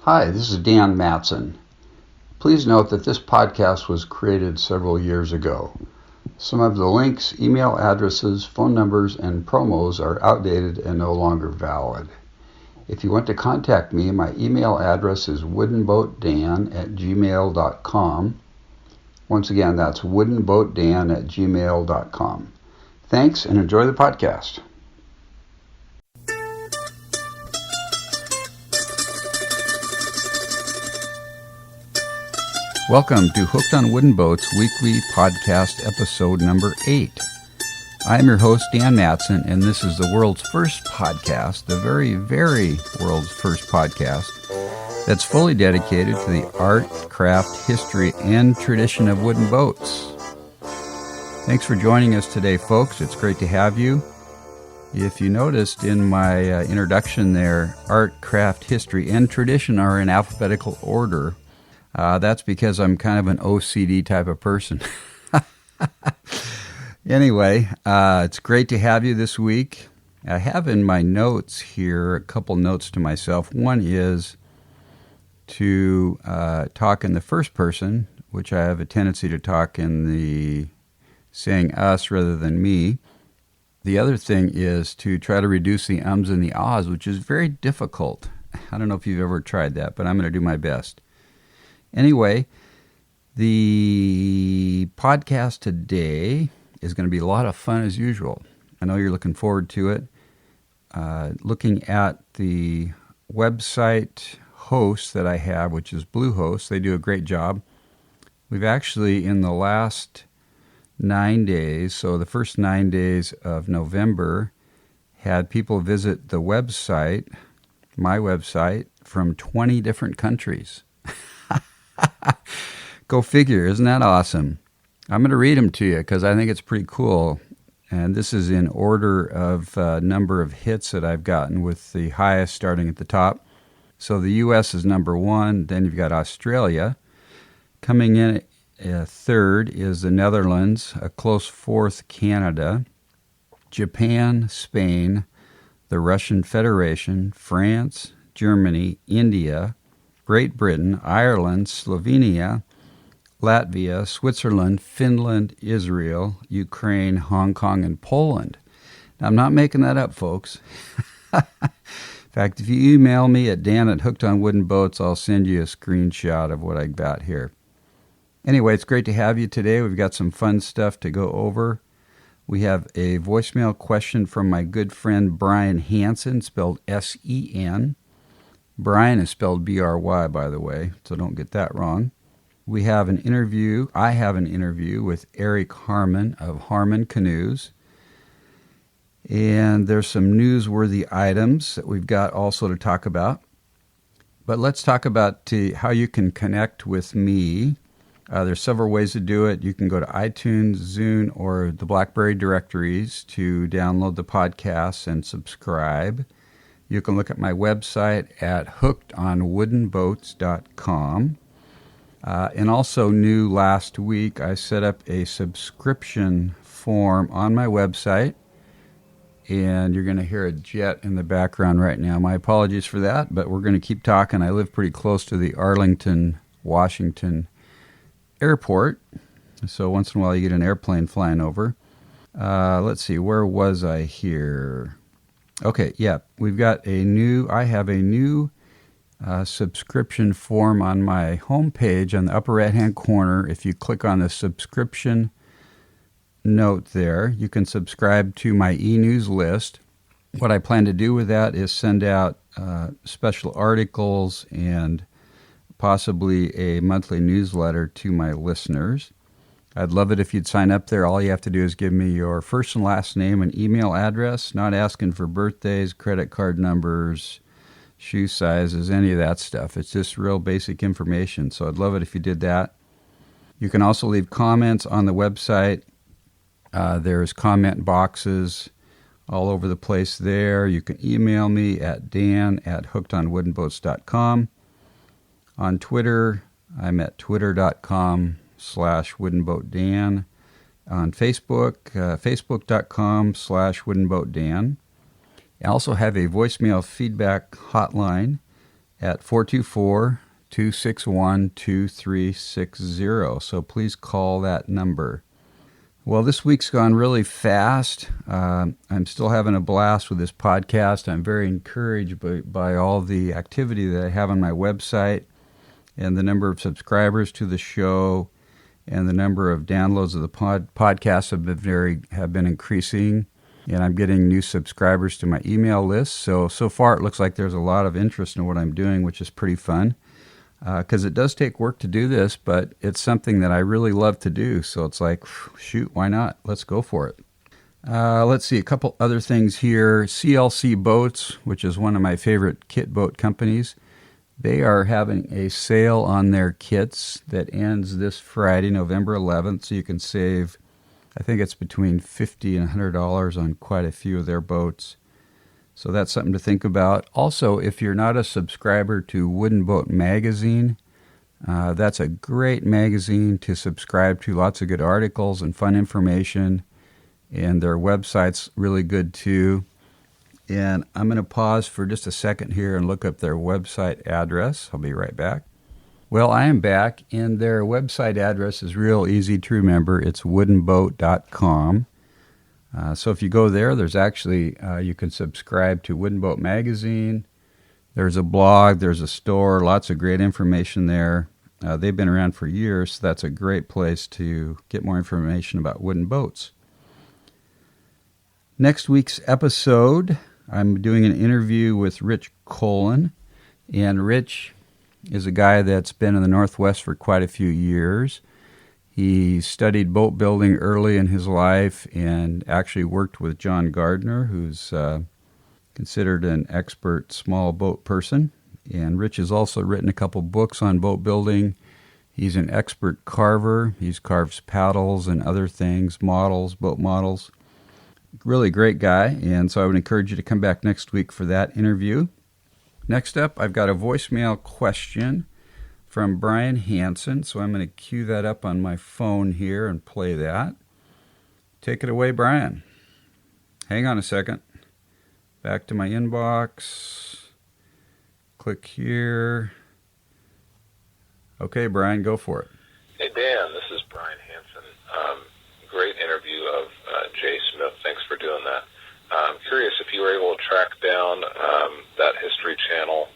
Hi, this is Dan Matson. Please note that this podcast was created several years ago. Some of the links, email addresses, phone numbers, and promos are outdated and no longer valid. If you want to contact me, my email address is woodenboatdan@gmail.com. Once again, that's woodenboatdan@gmail.com. Thanks and enjoy the podcast. Welcome to Hooked on Wooden Boats weekly podcast episode number 8. I'm your host, Dan Matson, and this is the world's first podcast, the very, very world's first podcast, that's fully dedicated to the art, craft, history, and tradition of wooden boats. Thanks for joining us today, folks. It's great to have you. If you noticed in my introduction there, art, craft, history, and tradition are in alphabetical order. That's because I'm kind of an OCD type of person. Anyway, it's great to have you this week. I have in my notes here a couple notes to myself. One is to talk in the first person, which I have a tendency to talk in the saying us rather than me. The other thing is to try to reduce the ums and the ahs, which is very difficult. I don't know if you've ever tried that, but I'm going to do my best. Anyway, the podcast today is going to be a lot of fun as usual. I know you're looking forward to it. Looking at the website host that I have, which is Bluehost, they do a great job. We've actually, in the last 9 days, so the first 9 days of November, had people visit the website, my website, from 20 different countries. Go figure, isn't that awesome? I'm going to read them to you because I think it's pretty cool. And this is in order of number of hits that I've gotten, with the highest starting at the top. So the U.S. is number 1. Then you've got Australia. Coming in third is the Netherlands. A close fourth, Canada. Japan, Spain, the Russian Federation, France, Germany, India, Great Britain, Ireland, Slovenia, Latvia, Switzerland, Finland, Israel, Ukraine, Hong Kong, and Poland. Now, I'm not making that up, folks. In fact, if you email me at dan@hookedonwoodenboats, I'll send you a screenshot of what I got here. Anyway, it's great to have you today. We've got some fun stuff to go over. We have a voicemail question from my good friend Brian Hansen, spelled S-E-N. Brian is spelled B-R-Y, by the way, so don't get that wrong. We have an interview. I have an interview with Eric Harman of Harman Canoes. And there's some newsworthy items that we've got also to talk about. But let's talk about how you can connect with me. There's several ways to do it. You can go to iTunes, Zune, or the BlackBerry directories to download the podcast and subscribe. You can look at my website at hookedonwoodenboats.com. And also new last week, I set up a subscription form on my website. And you're going to hear a jet in the background right now. My apologies for that, but we're going to keep talking. I live pretty close to the Arlington, Washington airport. So once in a while you get an airplane flying over. Let's see, where was I here? Okay, yeah, I have a new subscription form on my homepage on the upper right-hand corner. If you click on the subscription note there, you can subscribe to my e-news list. What I plan to do with that is send out special articles and possibly a monthly newsletter to my listeners. I'd love it if you'd sign up there. All you have to do is give me your first and last name and email address, not asking for birthdays, credit card numbers, shoe sizes, any of that stuff. It's just real basic information, so I'd love it if you did that. You can also leave comments on the website. There's comment boxes all over the place there. You can email me at dan@hookedonwoodenboats.com. On Twitter, I'm at twitter.com/woodenboatdan. On Facebook, facebook.com/woodenboatdan. I also have a voicemail feedback hotline, at 424-261-2360. So please call that number. Well, this week's gone really fast. I'm still having a blast with this podcast. I'm very encouraged by all the activity that I have on my website and the number of subscribers to the show and the number of downloads of the podcast have been increasing. And I'm getting new subscribers to my email list. So far it looks like there's a lot of interest in what I'm doing, which is pretty fun. Because it does take work to do this, but it's something that I really love to do. So it's like, shoot, why not? Let's go for it. Let's see, a couple other things here. CLC Boats, which is one of my favorite kit boat companies, they are having a sale on their kits that ends this Friday, November 11th. So you can save, I think it's between $50 and $100 on quite a few of their boats. So that's something to think about. Also, if you're not a subscriber to Wooden Boat Magazine, that's a great magazine to subscribe to. Lots of good articles and fun information. And their website's really good too. And I'm going to pause for just a second here and look up their website address. I'll be right back. Well, I am back, and their website address is real easy to remember. It's woodenboat.com. So if you go there, there's actually, you can subscribe to Wooden Boat Magazine. There's a blog, there's a store, lots of great information there. They've been around for years, so that's a great place to get more information about wooden boats. Next week's episode, I'm doing an interview with Rich Colin. And Rich is a guy that's been in the Northwest for quite a few years. He studied boat building early in his life and actually worked with John Gardner, who's considered an expert small boat person. And Rich has also written a couple books on boat building. He's an expert carver. He carves paddles and other things, models, boat models. Really great guy, and so I would encourage you to come back next week for that interview. Next up, I've got a voicemail question from Brian Hansen, so I'm going to cue that up on my phone here and play that. Take it away, Brian. Hang on a second. Back to my inbox. Click here. Okay, Brian, go for it. Hey, Dan, this is Brian Hansen. Great interview of Jay Smith. Thanks for doing that. I'm curious if you were able to track down that History Channel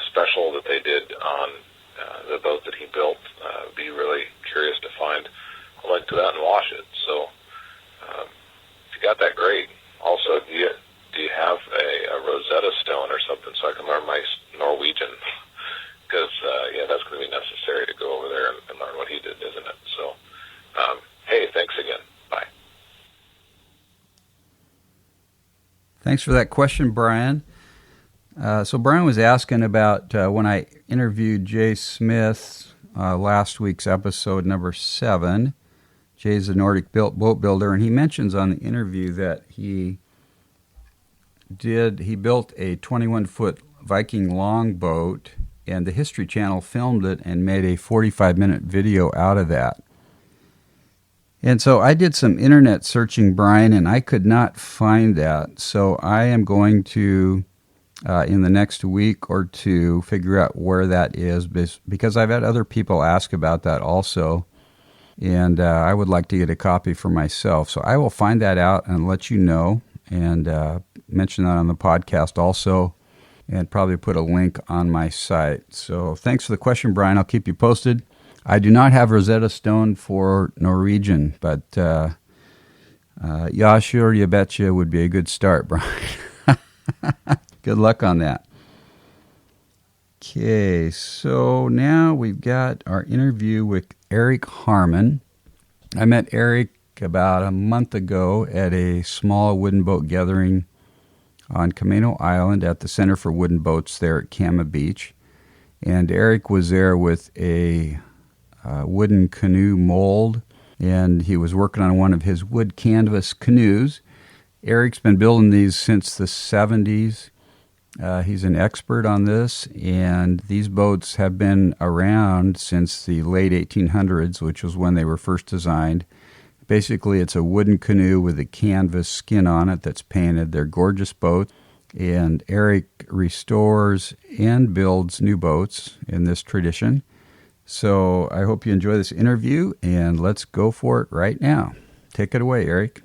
special that they did on the boat that he built. I'd be really curious to find a link to that and watch it. So if you got that, great. Also, do you have a Rosetta Stone or something so I can learn my Norwegian? Because, that's going to be necessary to go over there and learn what he did, isn't it? So, hey, thanks again. Bye. Thanks for that question, Brian. So Brian was asking about when I interviewed Jay Smith last week's episode, number 7. Jay's a Nordic boat builder, and he mentions on the interview that he built a 21-foot Viking longboat, and the History Channel filmed it and made a 45-minute video out of that. And so I did some internet searching, Brian, and I could not find that. So I am going to, in the next week or two, figure out where that is, because I've had other people ask about that also, and I would like to get a copy for myself. So I will find that out and let you know, and mention that on the podcast also, and probably put a link on my site. So thanks for the question, Brian. I'll keep you posted. I do not have Rosetta Stone for Norwegian, but Ja sure you betcha would be a good start, Brian. Good luck on that. Okay, so now we've got our interview with Eric Harman. I met Eric about a month ago at a small wooden boat gathering on Canoe Island at the Center for Wooden Boats there at Kama Beach. And Eric was there with a wooden canoe mold, and he was working on one of his wood canvas canoes. Eric's been building these since the 70s. He's an expert on this, and these boats have been around since the late 1800s, which was when they were first designed. Basically, it's a wooden canoe with a canvas skin on it that's painted. They're gorgeous boats, And Eric restores and builds new boats in this tradition. So I hope you enjoy this interview, and let's go for it right now. Take it away, Eric.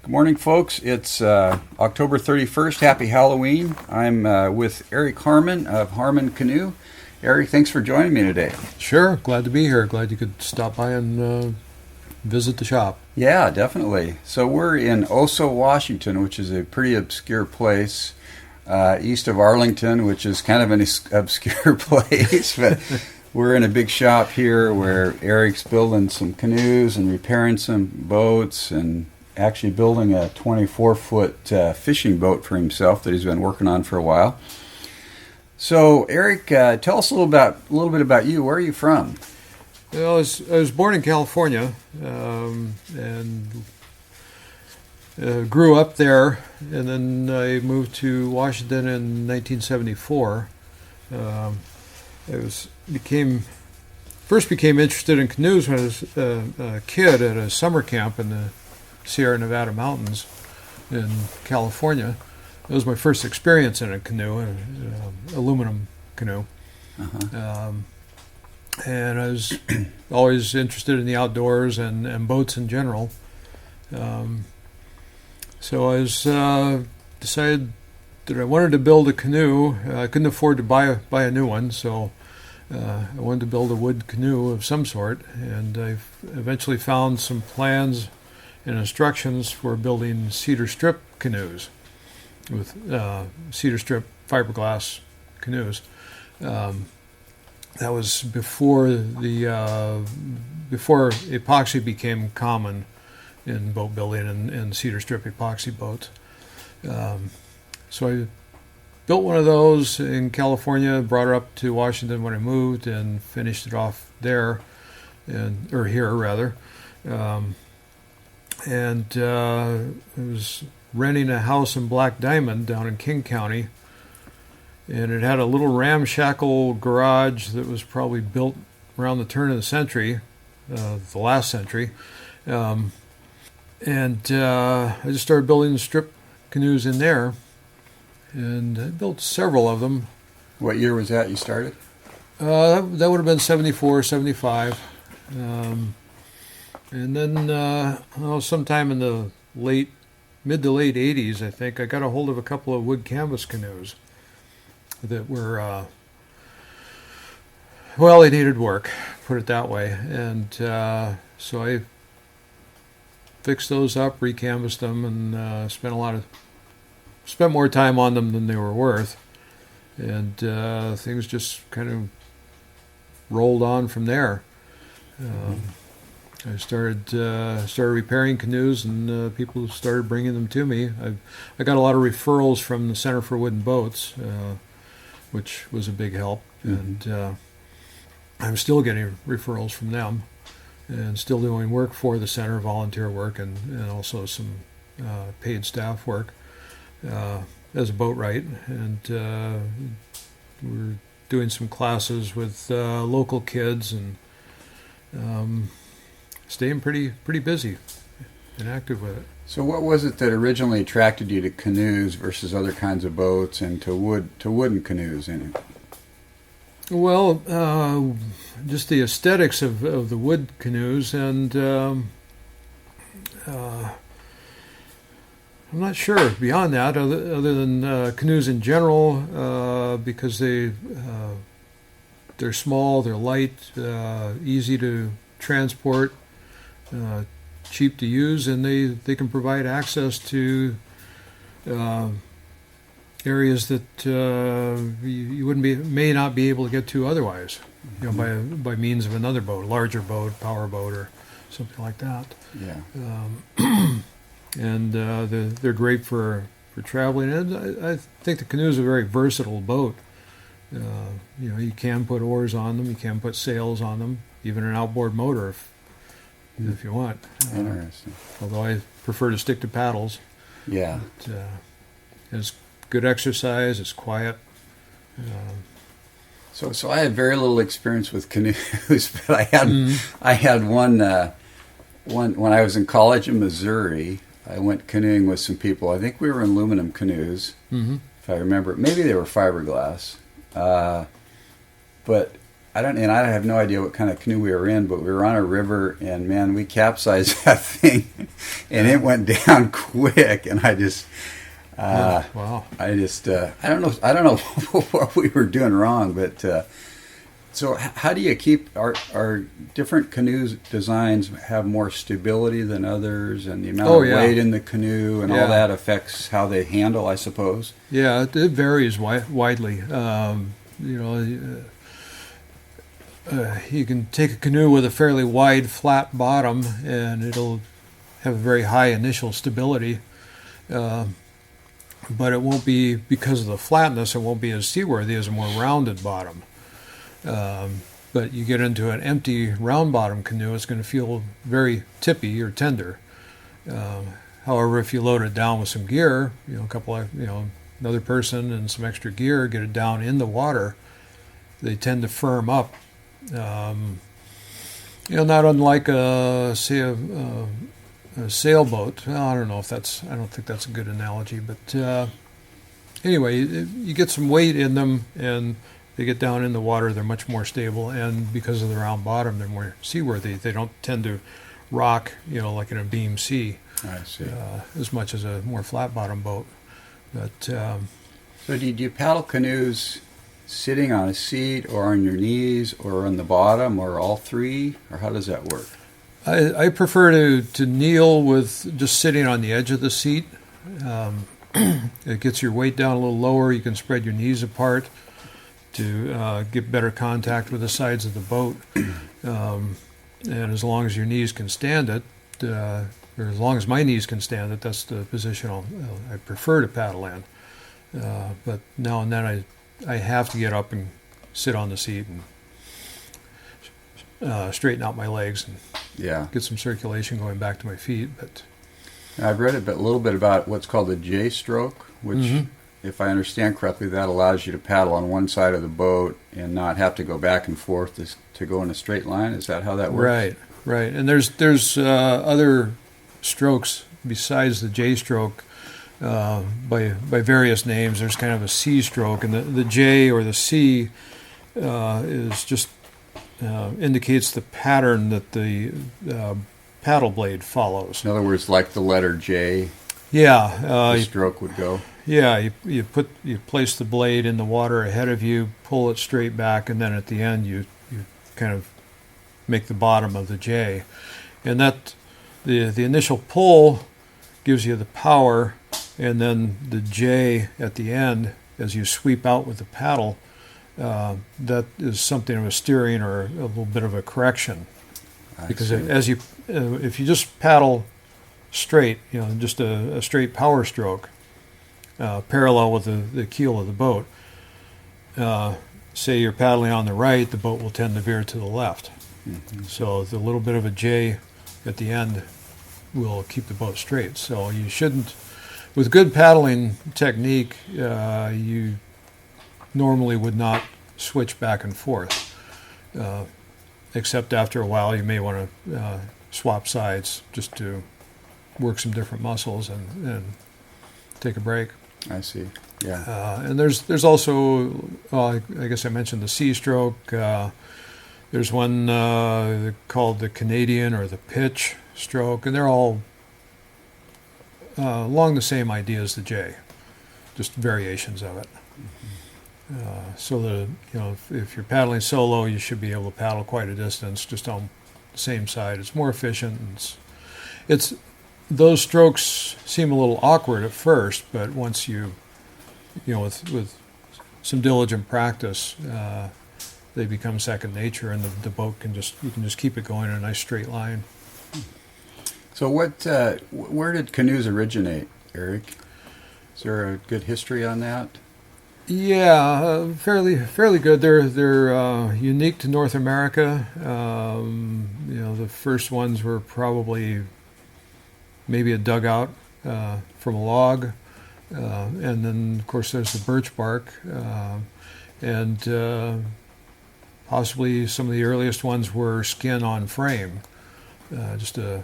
Good morning, folks. It's October 31st. Happy Halloween. I'm with Eric Harman of Harman Canoe. Eric, thanks for joining me today. Sure. Glad to be here. Glad you could stop by and visit the shop. Yeah, definitely. So we're in Oso, Washington, which is a pretty obscure place, east of Arlington, which is kind of an obscure place, but we're in a big shop here where Eric's building some canoes and repairing some boats and actually building a 24-foot fishing boat for himself that he's been working on for a while. So, Eric, tell us a little bit about you. Where are you from? Well, I was born in California and grew up there, and then I moved to Washington in 1974. I first became interested in canoes when I was a kid at a summer camp in the Sierra Nevada mountains in California. It was my first experience in a canoe, an aluminum canoe. Uh-huh. And I was always interested in the outdoors and boats in general. So I decided that I wanted to build a canoe. I couldn't afford to buy a new one, so I wanted to build a wood canoe of some sort. And I eventually found some plans and instructions for building cedar strip canoes with cedar strip fiberglass canoes. That was before epoxy became common in boat building and cedar strip epoxy boats. So I built one of those in California, brought it up to Washington when I moved, and finished it off there, or here rather. And I was renting a house in Black Diamond down in King County. And it had a little ramshackle garage that was probably built around the turn of the century, the last century. And I just started building strip canoes in there. And I built several of them. What year was that you started? That would have been 74, 75. And then sometime in the mid to late 80s, I think, I got a hold of a couple of wood canvas canoes that were, they needed work, put it that way. And so I fixed those up, recanvassed them, and spent more time on them than they were worth. And things just kind of rolled on from there. I started repairing canoes, and people started bringing them to me. I got a lot of referrals from the Center for Wooden Boats, which was a big help. Mm-hmm. And I'm still getting referrals from them, and still doing work for the center, volunteer work, and also some paid staff work as a boatwright. And we're doing some classes with local kids, and staying pretty busy and active with it. So what was it that originally attracted you to canoes versus other kinds of boats and to wooden canoes in it? Well, just the aesthetics of the wood canoes, and I'm not sure beyond that, other than canoes in general, because they're small, they're light, easy to transport, cheap to use, and they can provide access to areas that you may not be able to get to otherwise, by means of another boat, a larger boat, power boat, or something like that. Yeah. And they're great for traveling. And I think the canoe is a very versatile boat. You can put oars on them, you can put sails on them, even an outboard motor if you want. Interesting. Although I prefer to stick to paddles. Yeah. But, it's good exercise. It's quiet. So I had very little experience with canoes, but I had one when I was in college in Missouri. I went canoeing with some people. I think we were in aluminum canoes, Mm-hmm. if I remember. Maybe they were fiberglass. But I have no idea what kind of canoe we were in, but we were on a river, and man, we capsized that thing, and it went down quick, and I just, Wow. I don't know what we were doing wrong, but so how do you keep our different canoes designs have more stability than others, and the amount of weight in the canoe and all that affects how they handle, I suppose? Yeah, it varies widely. You can take a canoe with a fairly wide, flat bottom, and it'll have a very high initial stability. But it won't be, because of the flatness, it won't be as seaworthy as a more rounded bottom. But you get into an empty, round bottom canoe, it's going to feel very tippy or tender. However, if you load it down with some gear, another person and some extra gear, get it down in the water, they tend to firm up. Not unlike a sailboat. Well, I don't think that's a good analogy, but anyway, you get some weight in them, and they get down in the water, they're much more stable, and because of the round bottom, they're more seaworthy. They don't tend to rock, like in a beam sea, I see. as much as a more flat bottom boat. But so do you paddle canoes sitting on a seat, or on your knees, or on the bottom, or all three, or how does that work? I prefer to kneel with just sitting on the edge of the seat. It gets your weight down a little lower. You can spread your knees apart to get better contact with the sides of the boat. And as long as your knees can stand it, or as long as my knees can stand it, that's the position I prefer to paddle in. But now and then I have to get up and sit on the seat and straighten out my legs and get some circulation going back to my feet. But I've read a little bit about what's called the J stroke, which, if I understand correctly, that allows you to paddle on one side of the boat and not have to go back and forth to go in a straight line. Is that how that works? Right. And there's other strokes besides the J stroke. By various names. There's kind of a C stroke, and the J or the C is just indicates the pattern that the paddle blade follows. In other words, like the letter J, the stroke would go. Yeah, you place the blade in the water ahead of you, pull it straight back, and then at the end you kind of make the bottom of the J, and that the initial pull gives you the power. And then the J at the end, as you sweep out with the paddle, that is something of a steering or a little bit of a correction. Because if you just paddle straight, just a straight power stroke, parallel with the keel of the boat, say you're paddling on the right, the boat will tend to veer to the left. Mm-hmm. So the little bit of a J at the end will keep the boat straight. So you shouldn't. With good paddling technique, you normally would not switch back and forth, except after a while you may want to swap sides just to work some different muscles and take a break. I see. Yeah. And there's also, I guess I mentioned the C stroke. There's one called the Canadian or the pitch stroke, and they're all along the same idea as the J, just variations of it. So that if you're paddling solo, you should be able to paddle quite a distance just on the same side. It's more efficient. And it's those strokes seem a little awkward at first, but once with some diligent practice, they become second nature, and the boat you can just keep it going in a nice straight line. So where did canoes originate, Eric? Is there a good history on that? Yeah, fairly good. They're unique to North America. The first ones were probably maybe a dugout from a log, and then of course there's the birch bark, and possibly some of the earliest ones were skin on frame, just a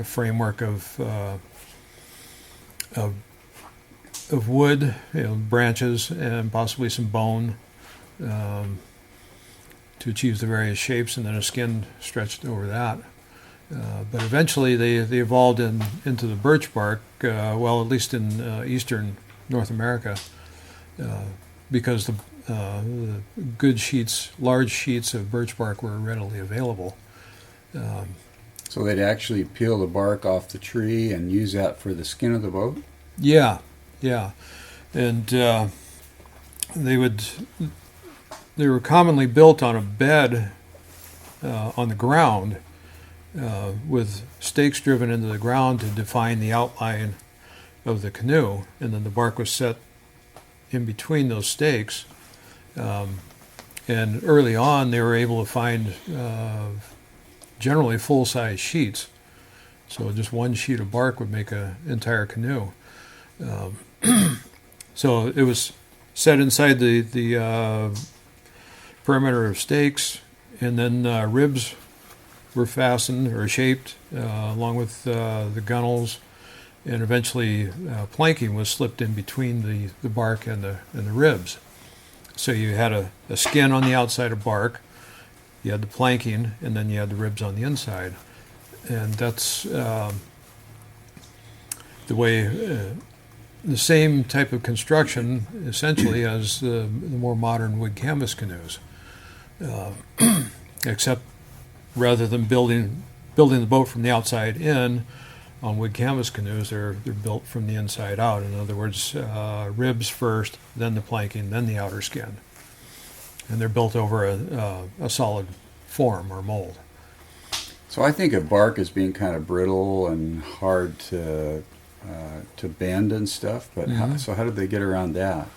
framework of of wood, branches, and possibly some bone to achieve the various shapes, and then a skin stretched over that. But eventually they evolved into the birch bark, well, at least in eastern North America, because the good sheets, large sheets of birch bark were readily available. So they'd actually peel the bark off the tree and use that for the skin of the boat? Yeah. And they were commonly built on a bed on the ground, with stakes driven into the ground to define the outline of the canoe, and then the bark was set in between those stakes. And early on, they were able to find generally full-size sheets. So just one sheet of bark would make an entire canoe. So it was set inside the perimeter of stakes, and then ribs were fastened or shaped along with the gunnels, and eventually planking was slipped in between the bark and the ribs. So you had a skin on the outside of bark, you had the planking, and then you had the ribs on the inside. And that's the way, the same type of construction essentially as the more modern wood canvas canoes, except rather than building the boat from the outside in, on wood canvas canoes, they're built from the inside out. In other words, ribs first, then the planking, then the outer skin. And they're built over a solid form or mold. So I think of bark as being kind of brittle and hard to bend and stuff, but Mm-hmm. how did they get around that?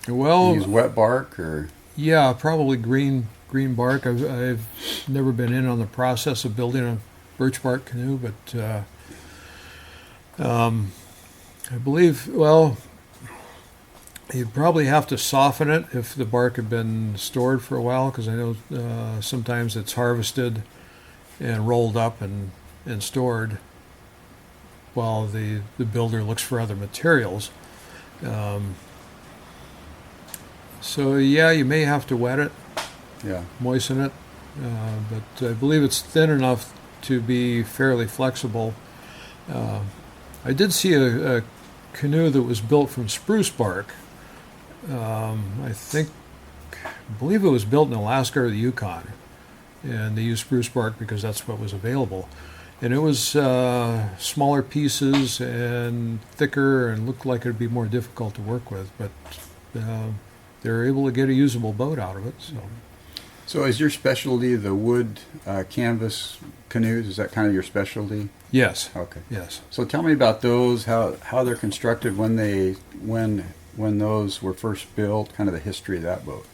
Well, Use wet bark or? yeah, probably green bark. I've never been in on the process of building a birch bark canoe, but I believe, well, you'd probably have to soften it if the bark had been stored for a while, because I know sometimes it's harvested and rolled up and stored while the builder looks for other materials. So yeah, you may have to wet it, moisten it, but I believe it's thin enough to be fairly flexible. I did see a canoe that was built from spruce bark. I believe it was built in Alaska or the Yukon, and they used spruce bark because that's what was available. And it was smaller pieces and thicker, and looked like it would be more difficult to work with, but they were able to get a usable boat out of it. So is your specialty the wood canvas canoes? Is that kind of your specialty? Yes. Okay. Yes. So tell me about those, how they're constructed, when those were first built, kind of the history of that boat.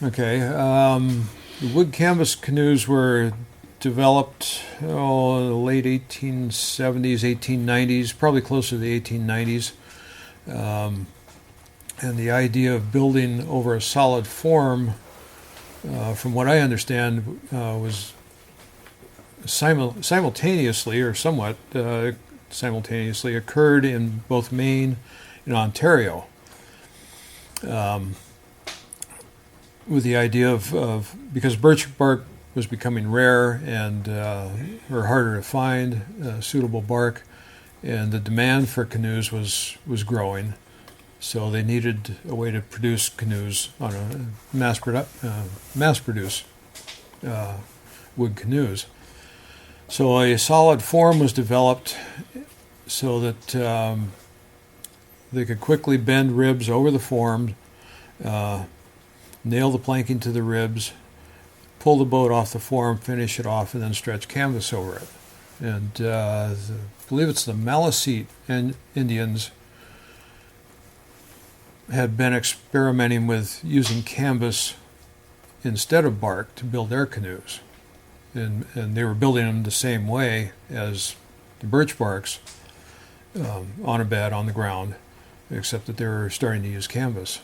Okay. The wood canvas canoes were developed in the late 1870s, 1890s, probably closer to the 1890s. And the idea of building over a solid form, from what I understand, was simultaneously, or somewhat simultaneously, occurred in both Maine and Ontario, with the idea of because birch bark was becoming rare and or harder to find suitable bark, and the demand for canoes was growing. So they needed a way to produce canoes on a mass produce wood canoes. So a solid form was developed so that they could quickly bend ribs over the form, nail the planking to the ribs, pull the boat off the form, finish it off, and then stretch canvas over it. And I believe it's the Maliseet Indians had been experimenting with using canvas instead of bark to build their canoes. And they were building them the same way as the birch barks, on a bed on the ground, except that they were starting to use canvas.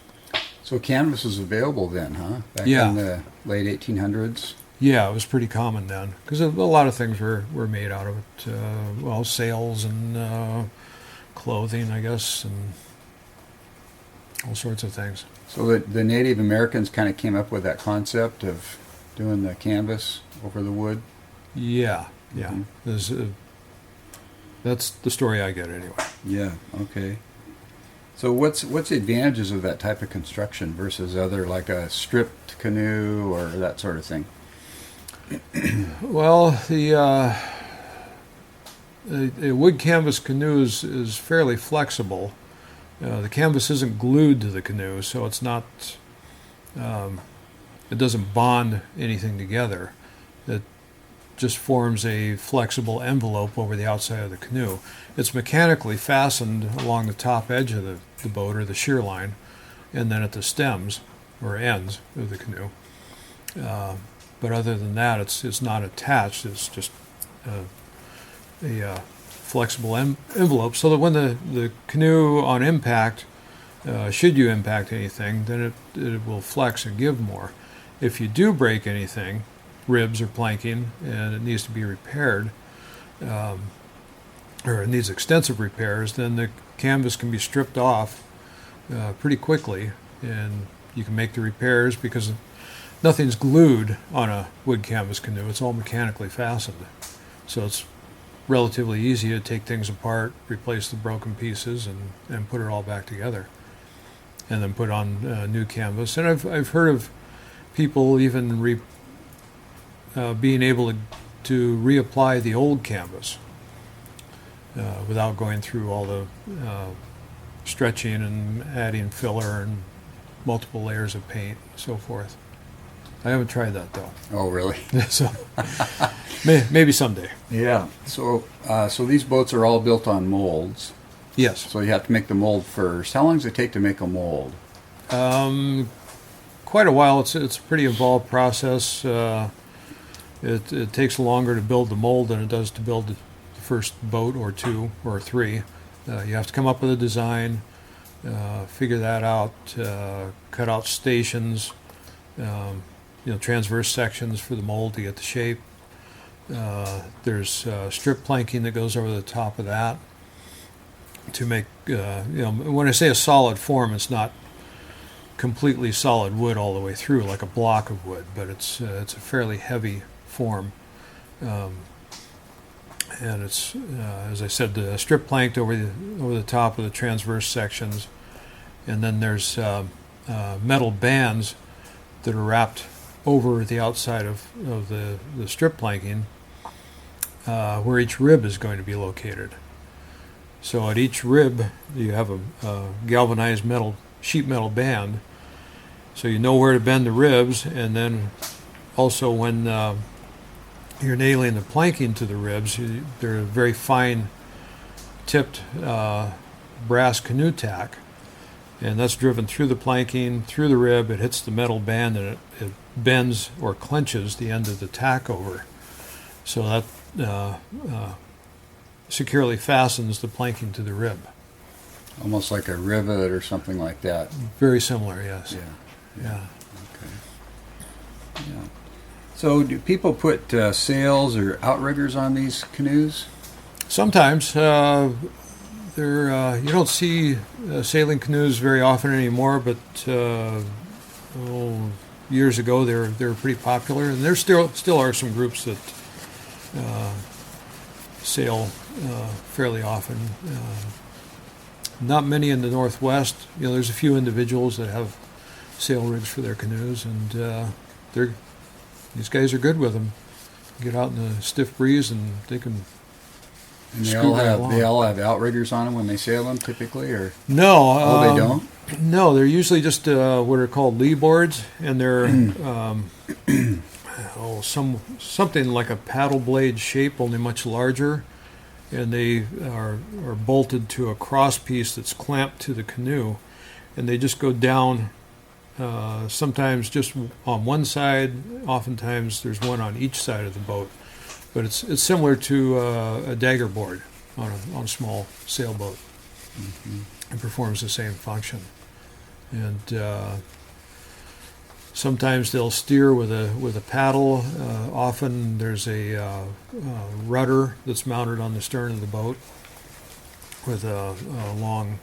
So canvas was available then, huh? Back Yeah. in the late 1800s? Yeah, it was pretty common then, because a lot of things were made out of it. Sails and clothing, I guess, and all sorts of things. So the Native Americans kind of came up with that concept of doing the canvas over the wood? Yeah. Mhm. That's the story I get anyway. Yeah, okay. So what's the advantages of that type of construction versus other, like a stripped canoe or that sort of thing? Well, the wood canvas canoe is fairly flexible. The canvas isn't glued to the canoe, so it's not. It doesn't bond anything together. It just forms a flexible envelope over the outside of the canoe. It's mechanically fastened along the top edge of the boat or the shear line, and then at the stems or ends of the canoe. But other than that, it's not attached. It's just a flexible envelope, so that when the canoe on impact, should you impact anything, then it will flex and give more. If you do break anything, ribs or planking, and it needs to be repaired, or it needs extensive repairs, then the canvas can be stripped off pretty quickly, and you can make the repairs because nothing's glued on a wood canvas canoe. It's all mechanically fastened. So it's relatively easy to take things apart, replace the broken pieces, and put it all back together. And then put on new canvas. And I've heard of people even being able to reapply the old canvas without going through all the stretching and adding filler and multiple layers of paint and so forth. I haven't tried that though. Oh, really? So maybe someday. Yeah. So these boats are all built on molds. Yes. So you have to make the mold first. How long does it take to make a mold? Quite a while. It's a pretty involved process. It takes longer to build the mold than it does to build the first boat or two or three. You have to come up with a design, figure that out, cut out stations, transverse sections for the mold to get the shape. There's strip planking that goes over the top of that to make, when I say a solid form, it's not completely solid wood all the way through like a block of wood, but it's a fairly heavy form. And it's, as I said, strip planked over the top of the transverse sections, and then there's metal bands that are wrapped over the outside of the strip planking, where each rib is going to be located. So at each rib, you have a galvanized sheet metal band, so you know where to bend the ribs, and then also when you're nailing the planking to the ribs, they're a very fine tipped brass canoe tack, and that's driven through the planking, through the rib. It hits the metal band, and it bends or clenches the end of the tack over, so that securely fastens the planking to the rib. Almost like a rivet or something like that. Very similar, yes. Yeah. Okay. Yeah. So do people put sails or outriggers on these canoes? Sometimes. You don't see sailing canoes very often anymore, but years ago they were pretty popular, and there still are some groups that sail fairly often. Not many in the Northwest. There's a few individuals that have sail rigs for their canoes, and these guys are good with them. Get out in a stiff breeze, and they can. And they all have outriggers on them when they sail them, typically, or no? They don't. No, they're usually just what are called lee boards, and they're something like a paddle blade shape, only much larger, and they are bolted to a cross piece that's clamped to the canoe, and they just go down. Sometimes just on one side. Oftentimes there's one on each side of the boat. But it's similar to a dagger board on a small sailboat. Mm-hmm. It performs the same function. And sometimes they'll steer with a paddle. Often there's a rudder that's mounted on the stern of the boat, with a long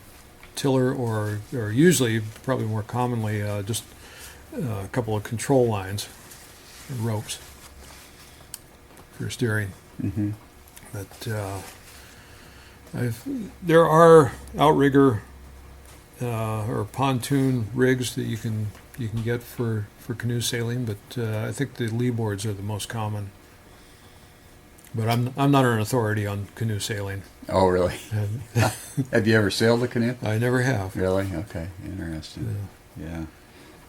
tiller, or usually, probably more commonly, just a couple of control lines and ropes for steering. Mm-hmm. But there are outrigger or pontoon rigs that you can get for canoe sailing, but I think the lee boards are the most common. But I'm not an authority on canoe sailing. Oh, really? Have you ever sailed a canoe? I never have. Really? Okay, interesting. Yeah.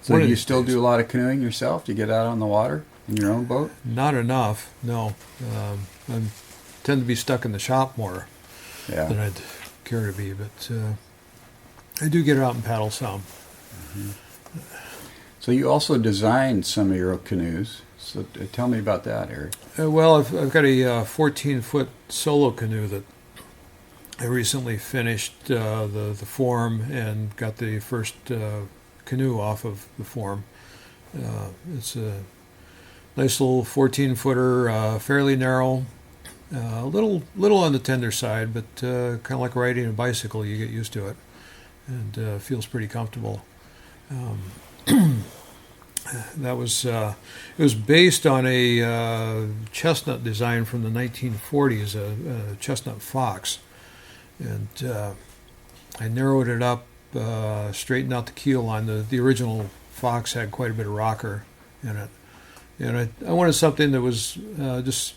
So One of you these still days. do a lot of canoeing yourself? Do you get out on the water in your own boat? Not enough, no. I tend to be stuck in the shop more than Yeah. I'd care to be, but I do get out and paddle some. Mm-hmm. So you also designed some of your canoes. So tell me about that, Eric. Well, I've got a 14-foot solo canoe that I recently finished the form and got the first canoe off of the form. It's a nice little 14-footer, fairly narrow, a little on the tender side, but kind of like riding a bicycle. You get used to it, and feels pretty comfortable. That was it was based on a chestnut design from the 1940s, a chestnut fox, and I narrowed it up, straightened out the keel line. The original fox had quite a bit of rocker in it, and I wanted something that was just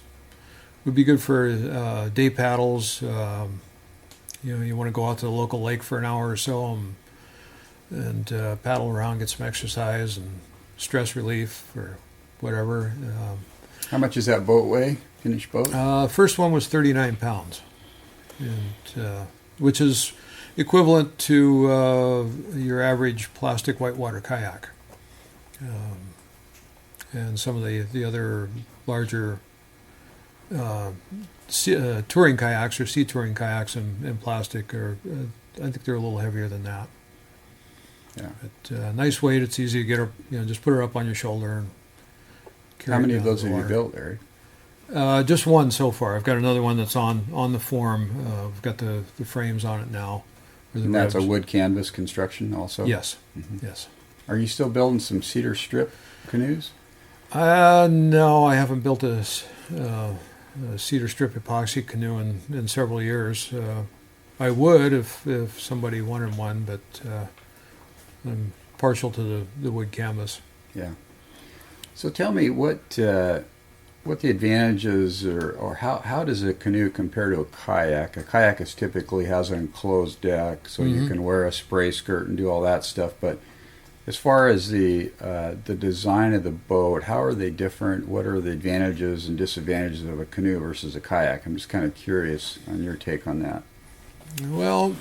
would be good for day paddles. You want to go out to the local lake for an hour or so and paddle around, get some exercise and stress relief or whatever. How much does that boat weigh? Finished boat? First one was 39 pounds, and which is equivalent to your average plastic whitewater kayak. And some of the other larger touring kayaks or sea touring kayaks in plastic are, I think they're a little heavier than that. Yeah. But nice weight. It's easy to get her. Just put her up on your shoulder and carry How it many down of those the have you water. built, Eric? Just one so far. I've got another one that's on the form. I've got the frames on it now. Or the And that's a ribs. wood canvas construction also? Yes. Mhm. Yes. Are you still building some cedar strip canoes? No, I haven't built a cedar strip epoxy canoe in several years. I would if somebody wanted one, but I'm partial to the wood canvas. Yeah. So tell me what the advantages or how does a canoe compare to a kayak? A kayak typically has an enclosed deck, so you can wear a spray skirt and do all that stuff. But as far as the design of the boat, how are they different? What are the advantages and disadvantages of a canoe versus a kayak? I'm just kind of curious on your take on that. Well,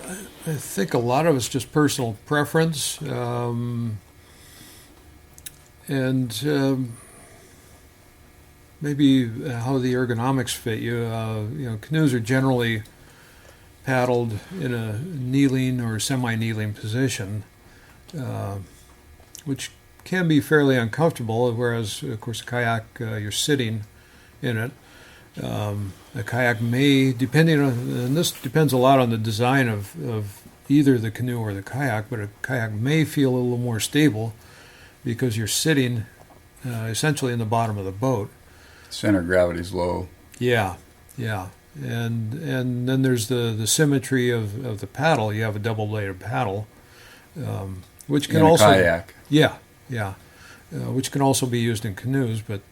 I think a lot of it's just personal preference, and maybe how the ergonomics fit you. Canoes are generally paddled in a kneeling or semi-kneeling position, which can be fairly uncomfortable, whereas, of course, a kayak, you're sitting in it. A kayak may, and this depends a lot on the design of either the canoe or the kayak, but a kayak may feel a little more stable because you're sitting essentially in the bottom of the boat. Center of gravity's low. Yeah, and then there's the symmetry of the paddle. You have a double-bladed paddle, which can In a also kayak. yeah, which can also be used in canoes, but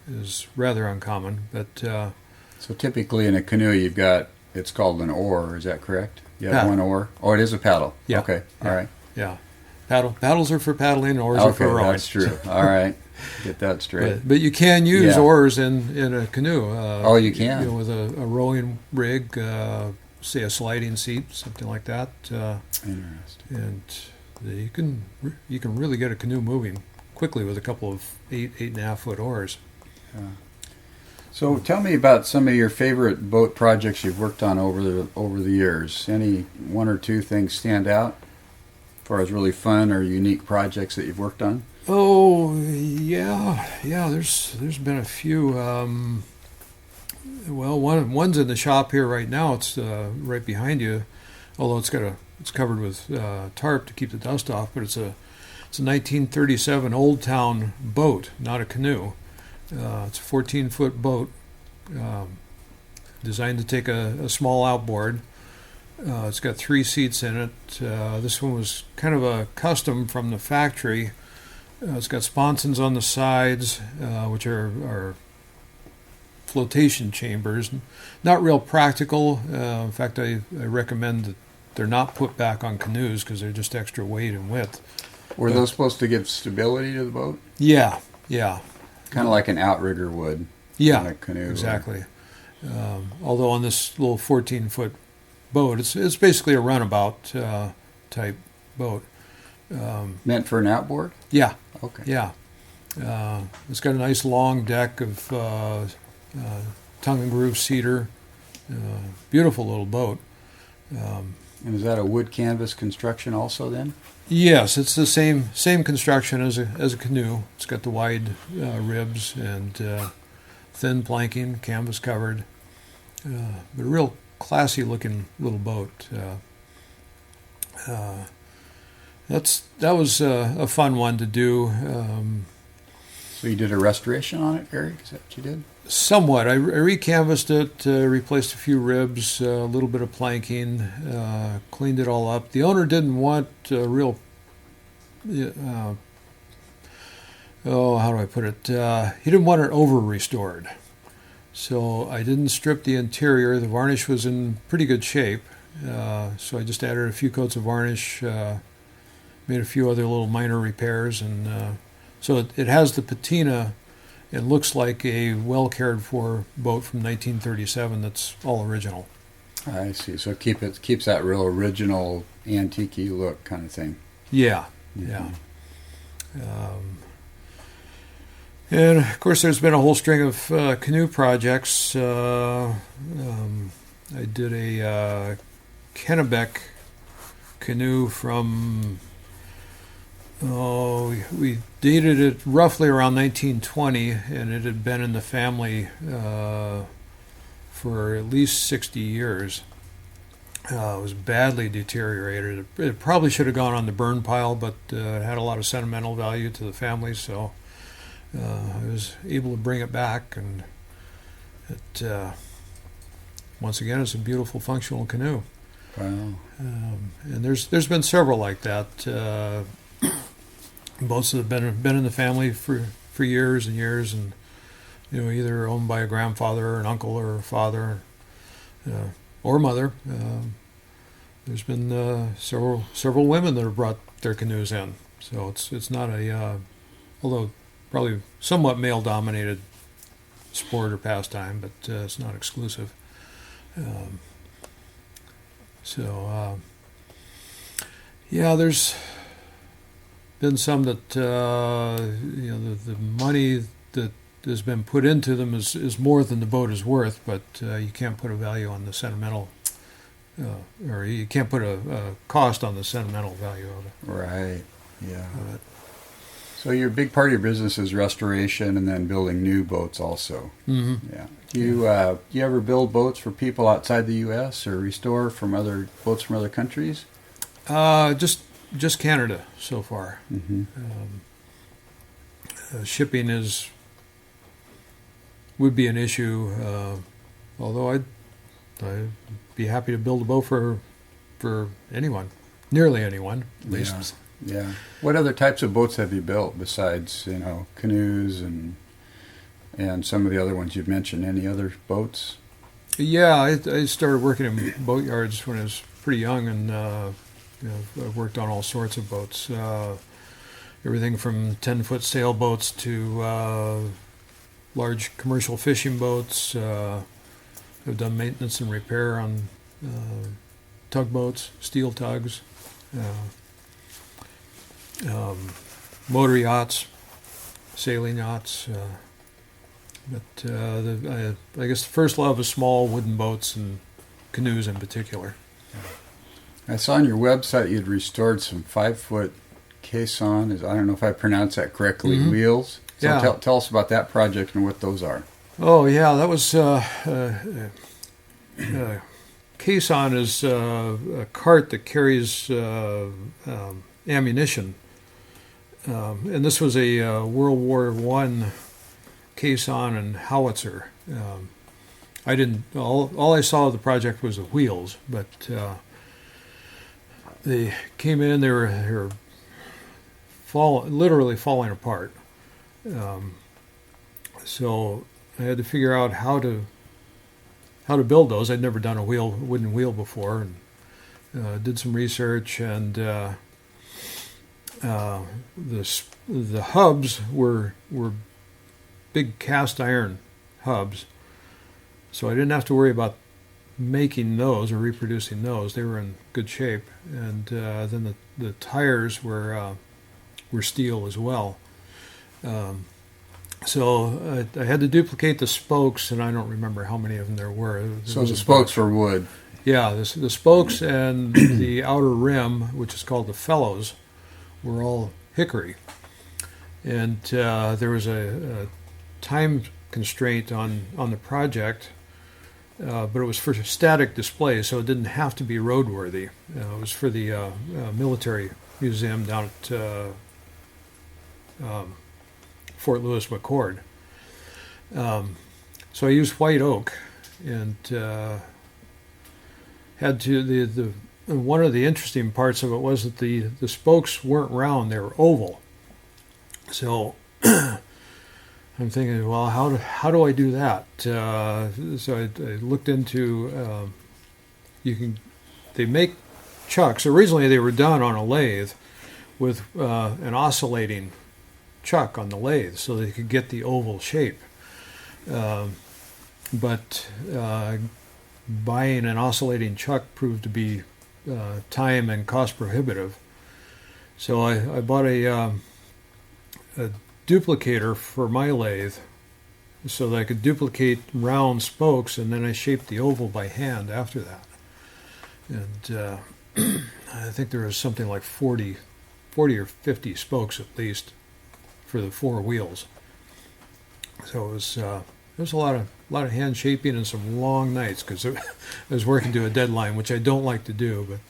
is rather uncommon. But So typically in a canoe it's called an oar, is that correct? You have Paddle. one oar? Oh, it is a paddle. Yeah. Okay, Yeah. all right. yeah, paddles are for paddling, oars are for Okay, rowing. that's true. All right, get that straight. But you can use Yeah. oars in a canoe. Oh, you can? with a rowing rig, say a sliding seat, something like that, Interesting. and you can really get a canoe moving quickly with a couple of 8.5 foot oars. So tell me about some of your favorite boat projects you've worked on over the years. Any one or two things stand out as far as really fun or unique projects that you've worked on? Oh yeah. There's been a few. Well, one's in the shop here right now. It's right behind you, although it's covered with tarp to keep the dust off. But it's a 1937 Old Town boat, not a canoe. It's a 14-foot boat designed to take a small outboard. It's got 3 seats in it. This one was kind of a custom from the factory. It's got sponsons on the sides, which are flotation chambers. Not real practical. In fact, I recommend that they're not put back on canoes because they're just extra weight and width. Were those supposed to give stability to the boat? Yeah. Kind of like an outrigger would. Yeah, on a canoe. exactly. Although on this little 14-foot boat, it's basically a runabout type boat. Meant for an outboard? Yeah. Okay. Yeah. It's got a nice long deck of tongue and groove cedar. Beautiful little boat. And is that a wood canvas construction also then? Yes, it's the same construction as a canoe. It's got the wide ribs and thin planking, canvas covered. But a real classy looking little boat. That was a fun one to do. So you did a restoration on it, Eric? Is that what you did? Somewhat. I recanvassed it, replaced a few ribs, a little bit of planking, cleaned it all up. The owner didn't want a real, how do I put it? He didn't want it over-restored. So I didn't strip the interior. The varnish was in pretty good shape. So I just added a few coats of varnish, made a few other little minor repairs, and so it has the patina. It looks like a well cared for boat from 1937 that's all original. I see. So keeps that real original antique look kind of thing. Yeah. And of course, there's been a whole string of canoe projects. I did a Kennebec canoe from. We dated it roughly around 1920, and it had been in the family for at least 60 years. It was badly deteriorated. It probably should have gone on the burn pile, but it had a lot of sentimental value to the family, so I was able to bring it back, and it once again it's a beautiful functional canoe. Wow. And there's been several like that. Boats that have been in the family for years and years, and either owned by a grandfather or an uncle or a father or mother. There's been several women that have brought their canoes in, so it's not although probably somewhat male dominated sport or pastime, but it's not exclusive. There's been some that the money that has been put into them is more than the boat is worth, but you can't put a value on the sentimental, or you can't put a cost on the sentimental value of it. Right. Yeah. So your big part of your business is restoration and then building new boats also. Mm-hmm. Yeah. You ever build boats for people outside the U.S. or restore boats from other countries? Just Canada so far. Mm-hmm. Shipping would be an issue, although I'd be happy to build a boat for anyone, nearly anyone, at least. Yeah. What other types of boats have you built besides canoes and some of the other ones you've mentioned? Any other boats? Yeah, I started working in boatyards when I was pretty young, and I've worked on all sorts of boats, everything from 10-foot sailboats to large commercial fishing boats. I've done maintenance and repair on tugboats, steel tugs, motor yachts, sailing yachts. But I guess the first love is small wooden boats and canoes in particular. I saw on your website you'd restored some 5-foot caisson. I don't know if I pronounced that correctly. Mm-hmm. Wheels. So Yeah. tell us about that project and what those are. Oh yeah, that was caisson is a cart that carries ammunition, and this was a World War I caisson and howitzer. I didn't. All I saw of the project was the wheels, but they came in. They were literally falling apart. So I had to figure out how to build those. I'd never done a wooden wheel before, and did some research. And the hubs were big cast iron hubs, so I didn't have to worry about making those or reproducing those. They were in good shape. And then the tires were steel as well. So I had to duplicate the spokes, and I don't remember how many of them there were. So the spokes were wood. Yeah, the spokes and the outer rim, which is called the felloes, were all hickory. And there was a time constraint on the project, but it was for static display, so it didn't have to be roadworthy. It was for the military museum down at Fort Lewis McChord. So I used white oak, and had to the one of the interesting parts of it was that the spokes weren't round; they were oval. So I'm thinking, well, how do I do that? So I looked into they make chucks. Originally, they were done on a lathe with an oscillating chuck on the lathe, so they could get the oval shape. But buying an oscillating chuck proved to be time and cost prohibitive. So I bought a duplicator for my lathe so that I could duplicate round spokes, and then I shaped the oval by hand after that. And I think there was something like 40 or 50 spokes at least for the four wheels. So it was a lot of hand shaping and some long nights, because I was working to a deadline, which I don't like to do. But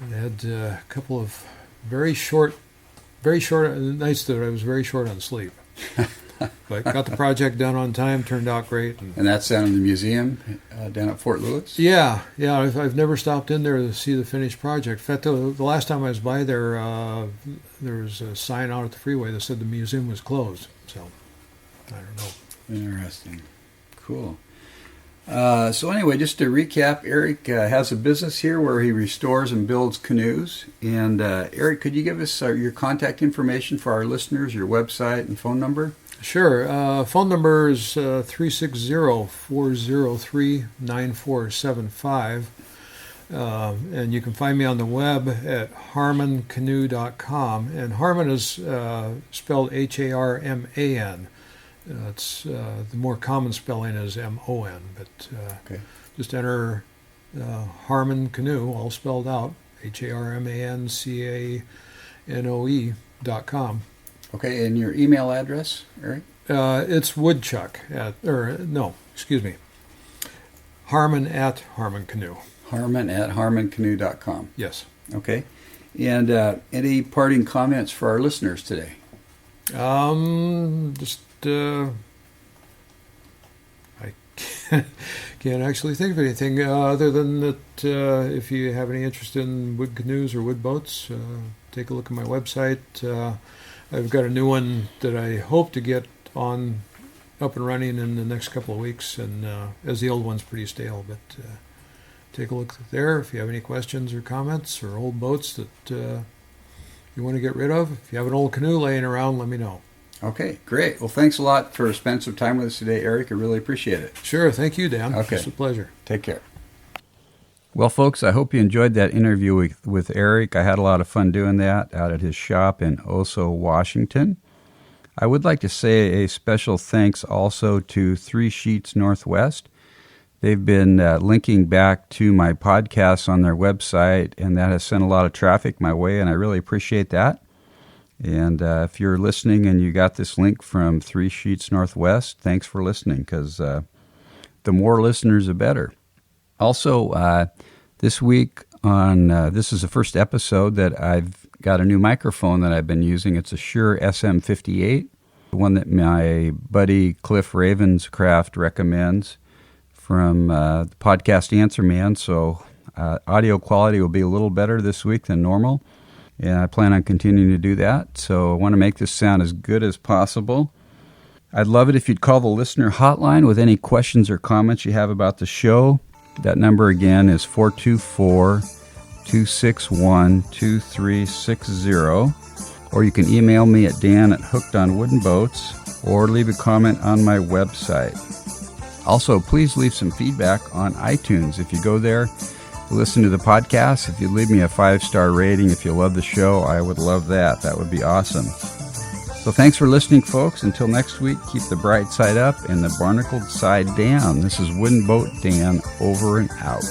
I had a couple of very short nights that I was very short on sleep. But got the project done on time, turned out great. And that's down in the museum down at Fort Lewis? Yeah. I've never stopped in there to see the finished project. In fact, the last time I was by there, there was a sign out at the freeway that said the museum was closed. So, I don't know. Interesting. Cool. So anyway, just to recap, Eric has a business here where he restores and builds canoes. And Eric, could you give us your contact information for our listeners, your website and phone number? Sure. Phone number is 360-403-9475. And you can find me on the web at harmancanoe.com. And Harman is spelled Harman. It's the more common spelling is MON, but okay. Just enter Harman Canoe, all spelled out, HarmanCanoe.com. Okay, and your email address, Eric? It's Woodchuck Harman at Harman Canoe. Harman at harmancanoe.com. Yes. Okay. And any parting comments for our listeners today? I can't actually think of anything other than that if you have any interest in wood canoes or wood boats, take a look at my website. I've got a new one that I hope to get up and running in the next couple of weeks, and as the old one's pretty stale, but take a look there if you have any questions or comments or old boats that you want to get rid of. If you have an old canoe laying around, let me know. Okay, great. Well, thanks a lot for spending some time with us today, Eric. I really appreciate it. Sure. Thank you, Dan. Okay. It's a pleasure. Take care. Well, folks, I hope you enjoyed that interview with Eric. I had a lot of fun doing that out at his shop in Oso, Washington. I would like to say a special thanks also to 3 Sheets Northwest. They've been linking back to my podcasts on their website, and that has sent a lot of traffic my way, and I really appreciate that. And if you're listening and you got this link from 3 Sheets Northwest, thanks for listening, because the more listeners, the better. Also, this week this is the first episode that I've got a new microphone that I've been using. It's a Shure SM58, the one that my buddy Cliff Ravenscraft recommends from the podcast Answer Man. So audio quality will be a little better this week than normal, and I plan on continuing to do that. So I want to make this sound as good as possible. I'd love it if you'd call the listener hotline with any questions or comments you have about the show. That number again is 424-261-2360. Or you can email me at dan@hookedonwoodenboats, or leave a comment on my website. Also, please leave some feedback on iTunes. If you go there, listen to the podcast, if you leave me a 5-star rating, if you love the show, I would love that. That would be awesome. So thanks for listening, folks. Until next week, keep the bright side up and the barnacled side down. This is Wooden Boat Dan, over and out.